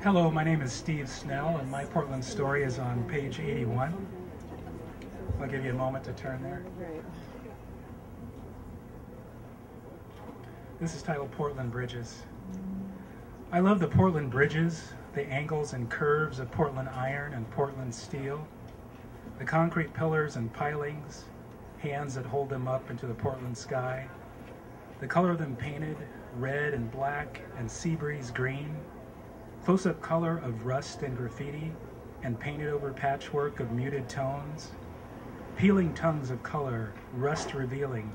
Hello, my name is Steve Snell, and my Portland story is on page 81. I'll give you a moment to turn there. Right. This is titled Portland Bridges. I love the Portland bridges, the angles and curves of Portland iron and Portland steel, the concrete pillars and pilings, hands that hold them up into the Portland sky, the color of them painted red and black and sea breeze green, close-up color of rust and graffiti, and painted over patchwork of muted tones, peeling tongues of color, rust revealing,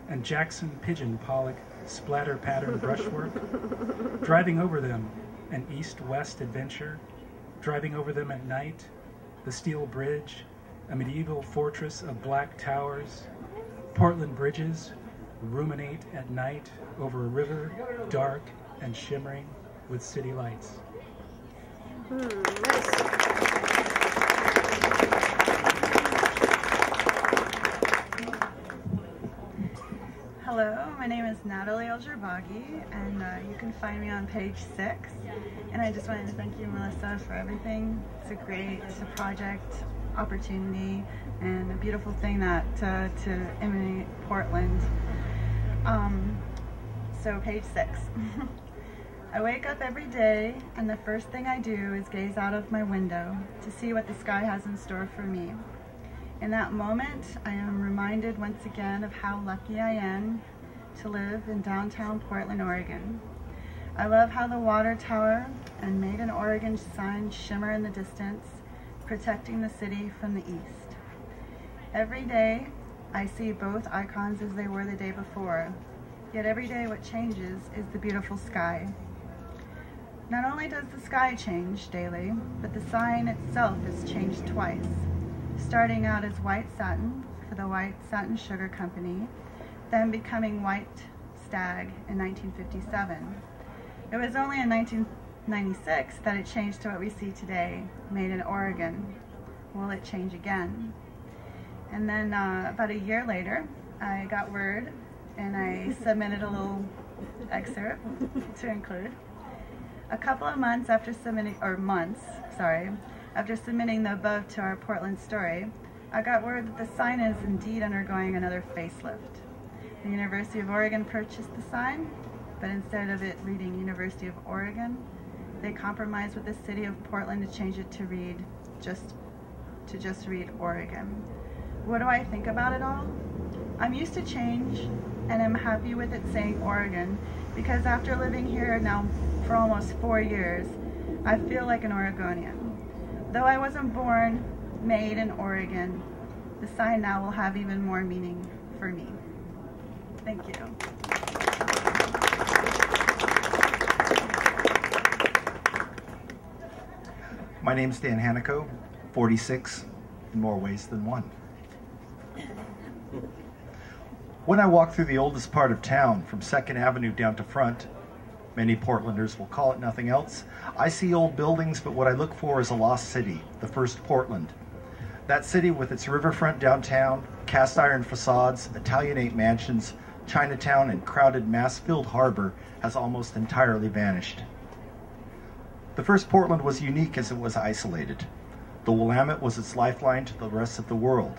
and Jackson Pigeon Pollock splatter pattern brushwork, driving over them, an east-west adventure, driving over them at night, the steel bridge, a medieval fortress of black towers, Portland bridges, ruminate at night over a river, dark and shimmering with city lights. Nice. Hello, my name is Natalie Elgerbagi, and you can find me on page 6. And I just wanted to thank you, Melissa, for everything. It's a project, opportunity, and a beautiful thing that to emanate Portland. So page 6. I wake up every day, and the first thing I do is gaze out of my window to see what the sky has in store for me. In that moment, I am reminded once again of how lucky I am to live in downtown Portland, Oregon. I love how the water tower and Made in Oregon sign shimmer in the distance, protecting the city from the east. Every day, I see both icons as they were the day before, yet every day what changes is the beautiful sky. Not only does the sky change daily, but the sign itself is changed twice, starting out as white satin for the White Satin Sugar Company, then becoming White Stag in 1957. It was only in 1996 that it changed to what we see today, Made in Oregon. Will it change again? And then about a year later, I got word and I submitted a little excerpt to include. A couple of months after submitting the above to our Portland story, I got word that the sign is indeed undergoing another facelift. The University of Oregon purchased the sign, but instead of it reading University of Oregon, they compromised with the city of Portland to change it to just read Oregon. What do I think about it all? I'm used to change, and I'm happy with it saying Oregon, because after living here now for almost 4 years, I feel like an Oregonian. Though I wasn't born, made in Oregon, the sign now will have even more meaning for me. Thank you. My name's Dan Hanico, 46 in more ways than one. When I walk through the oldest part of town, from 2nd Avenue down to Front, many Portlanders will call it nothing else, I see old buildings, but what I look for is a lost city, the first Portland. That city with its riverfront downtown, cast iron facades, Italianate mansions, Chinatown, and crowded mass-filled harbor has almost entirely vanished. The first Portland was unique as it was isolated. The Willamette was its lifeline to the rest of the world.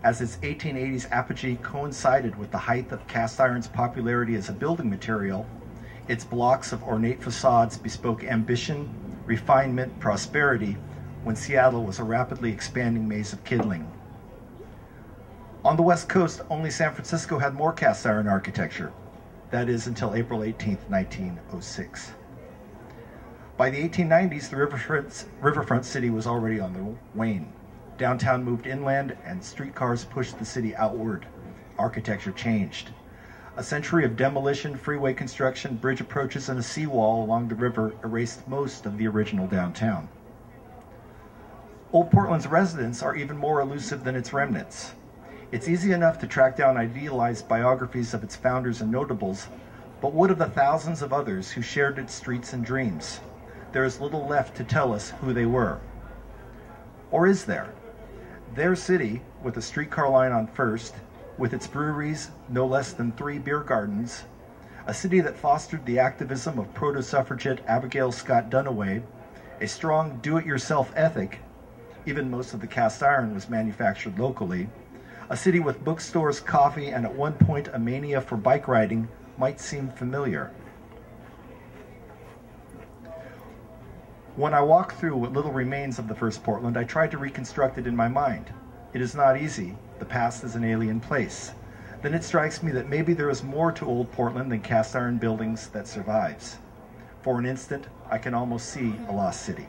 As its 1880s apogee coincided with the height of cast iron's popularity as a building material, its blocks of ornate facades bespoke ambition, refinement, prosperity, when Seattle was a rapidly expanding maze of kindling. On the West Coast, only San Francisco had more cast iron architecture. That is, until April 18, 1906. By the 1890s, the riverfront city was already on the wane. Downtown moved inland, and streetcars pushed the city outward. Architecture changed. A century of demolition, freeway construction, bridge approaches, and a seawall along the river erased most of the original downtown. Old Portland's residents are even more elusive than its remnants. It's easy enough to track down idealized biographies of its founders and notables, but what of the thousands of others who shared its streets and dreams? There is little left to tell us who they were. Or is there? Their city, with a streetcar line on First, with its breweries, no less than 3 beer gardens, a city that fostered the activism of proto-suffragette Abigail Scott Duniway, a strong do-it-yourself ethic, even most of the cast iron was manufactured locally, a city with bookstores, coffee, and at one point a mania for bike riding might seem familiar. When I walk through what little remains of the first Portland, I try to reconstruct it in my mind. It is not easy. The past is an alien place. Then it strikes me that maybe there is more to old Portland than cast iron buildings that survives. For an instant, I can almost see a lost city.